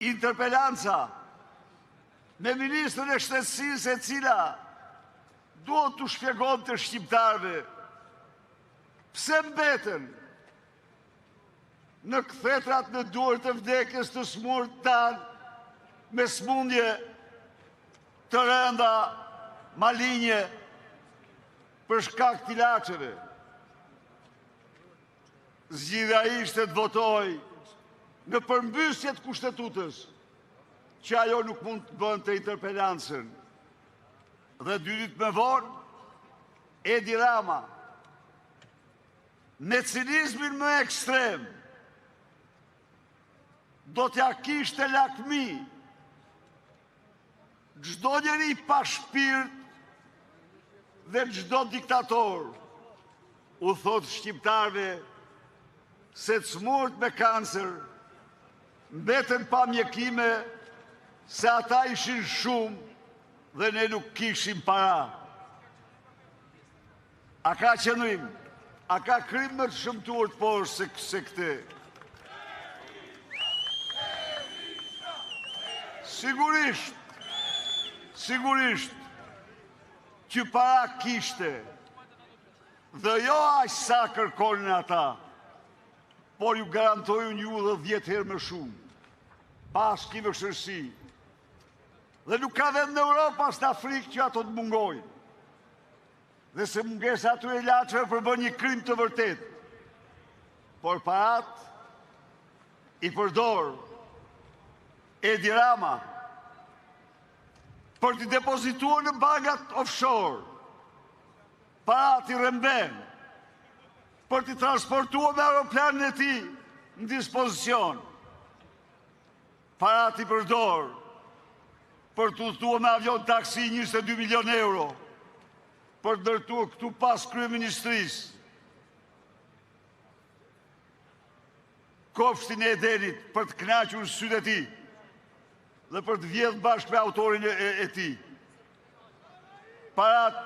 interpelanca me Ministrën e Shtetësisë, e cila duhet të shpjegon të shqiptarëve pse mbeten në kthetrat në duart të vdekjes të smurt tanë me smundje të rënda malinje për shkak të ilaçeve. Zgjidhja ishte të votoj në përmbysje të kushtetutës që ajo nuk mund të bënte interpelancën. Dhe 2 ditë më vonë, Edi Rama, me cinizmin më ekstrem, do t'ja kishte lakmi çdo njeri pa shpirt dhe çdo diktator. U thot shqiptarëve se të smurt me kancer mbeten pa mjekime se ata ishin shumë dhe ne nuk kishim para. A ka qëndrim? A ka krim më të shëmtuar të poshtë se këtë? Sigurisht që para kishte dhe jo aq sa kërkonin ata, por ju garantojnë ju dhe 10 herë më shumë, pas kime vështirësi. Dhe nuk ka vend në Europë as në Afrikë që ato të mungojnë. Dhe se mungesa aty e ilaçeve përbën një krim të vërtet. Por parat i përdor Edi Rama për të depozituar në bankat offshore. Parat i rëmben për të transportuar me aeroplanin e tij në dispozicion. Parat i përdor për të udhëtuar me avion taksi 22 milion euro, për të ndërtuar këtu pas kryeministrisë kopshtin e Edenit për të kënaqur sytë e tij dhe për të vjedhur bashkë me autorin e tij. Parat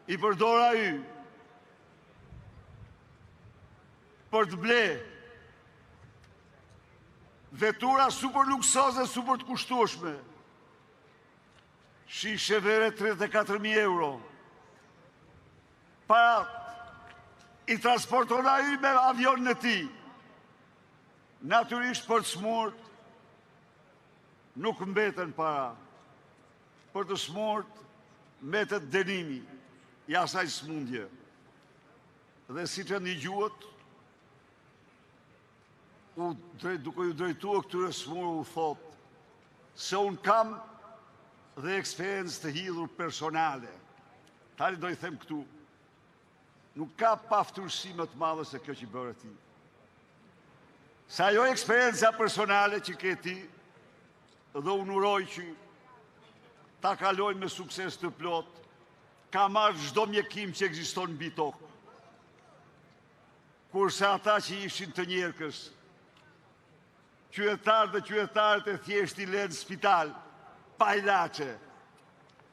i përdor ai për të ble vetura super luksoze, super të kushtueshme. Shishe vere 34.000 euro. Parat i transporton ai me avion në tij. Natyrisht për të smurt nuk mbeten para. Për të smurt mbetet dënimi i asaj smundje. Dhe siç e ndigjuat, duke ju drejtuar këtyre smurë u thot se unë kam dhe eksperiencë të hidhur personale. Tani do i them këtu, nuk ka paftërsi më të madhe se kjo që i bërë ti. Sa jo eksperienca personale që ke ti, dhe unë uroj që ta kaloj me sukses të plot, ka marrë çdo mjekim që ekziston mbi tokë. Kurse ata që ishin të njerëkës, qytetarët dhe qytetarët e thjesht i lënë spital, pa ilaçe,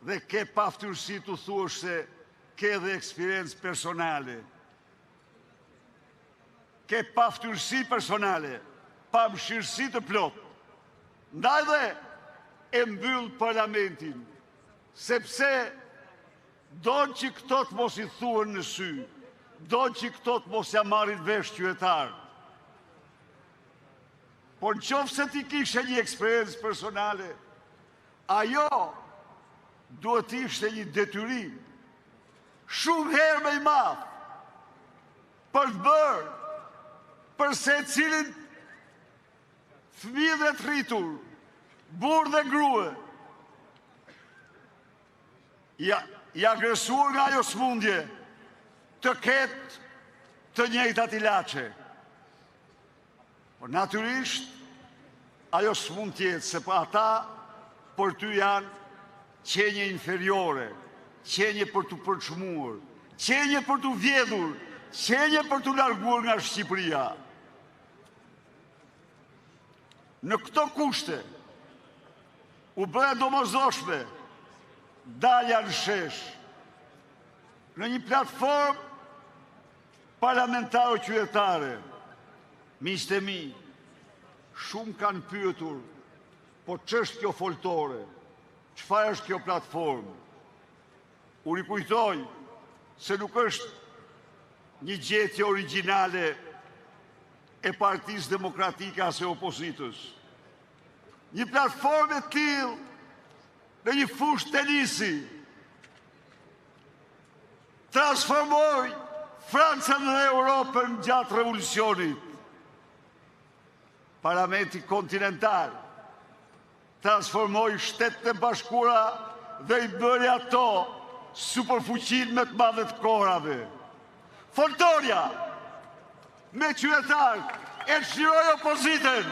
dhe ke paftërsi të thuash se ke dhe eksperiencë personale. Ke paftërsi personale, pa mëshirësi të plot. Ndaj dhe e mbyll parlamentin, sepse donë që këto të mos i thuën në sy, donë që këto të mos ja marrin vesh qytetarët. Por në qoftë se ti kishe një eksperiencë personale, ajo duhet ishte një detyrim shumë herë më i madh për të bërë për secilin fëmijë dhe të rritur, burrë dhe grua, i agresuar nga ajo smundje, të ketë të njëjtat ilaçe. Por natyrisht, ajo s'mund tjetë, se pa ata për ty janë qenje inferiore, qenje për të përçmuar, qenje për të vjedhur, qenje për të larguar nga Shqipëria. Në këto kushte, u bëre domosdoshme dalja në shesh, në një platformë parlamentare qytetare. Miqtë e mi, Shumë kanë pyetur, po ç'është kjo foltore? Çfarë është kjo platformë? U rikujtoj se nuk është një gjetje origjinale e Partisë Demokratike as e opozitës. Një platformë e tillë në një fushë tenisi transformoi Francën dhe Europën gjatë revolucionit. Parlamenti kontinental transformoi Shtetet e Bashkuara dhe i bëri ato superfuqinë më të madhe të kohërave. Foltoria me qytetar e çliroi opozitën.